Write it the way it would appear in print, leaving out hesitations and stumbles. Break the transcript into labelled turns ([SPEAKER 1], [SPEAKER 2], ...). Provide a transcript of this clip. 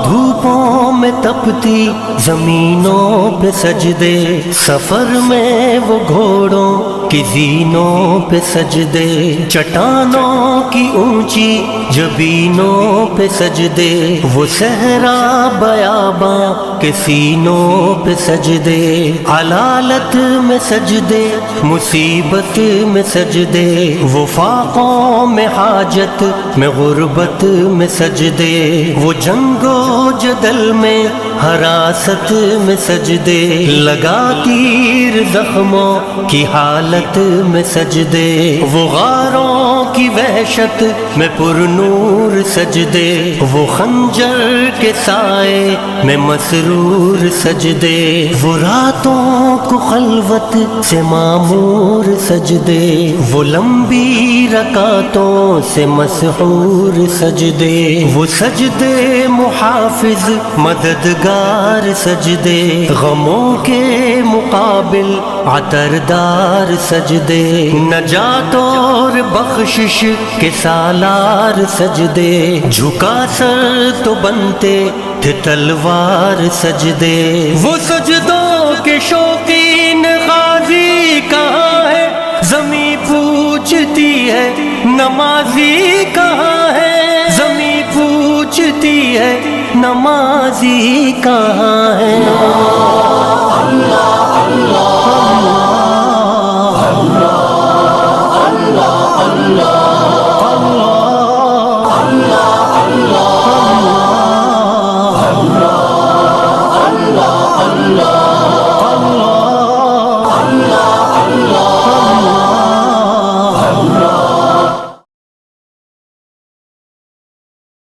[SPEAKER 1] دھوپوں میں تپتی زمینوں پہ سجدے، سفر میں وہ گھوڑوں کی زینوں پہ سجدے، چٹانوں کی اونچی جبینوں پہ سجدے، وہ صحرا بیاباں کے سینوں پہ سجدے، علالت میں سجدے مصیبت میں سجدے، وہ فاقوں میں حاجت میں غربت میں سجدے، وہ جنگ و جدل میں حراست میں سجدے، لگا تیر زخموں کی حالت میں سجدے، وہ غاروں کی وحشت میں پر نور سجدے، وہ خنجر کے سائے میں مسرور سجدے، وہ راتوں کو خلوت سے معمور سجدے، وہ لمبی رکعتوں سے مسحور سجدے، وہ سجدے محافظ مددگار سجدے، غموں کے مقابل عطردار سجدے، نجات اور بخشش کے سالار سجدے، جھکا سر تو بنتے تھے تلوار سجدے، وہ سجدوں کے شوقین غازی کہاں ہے، زمیں پوچھتی ہے نمازی کہاں ہے، زمیں پوچھتی ہے نمازی کہاں ہے۔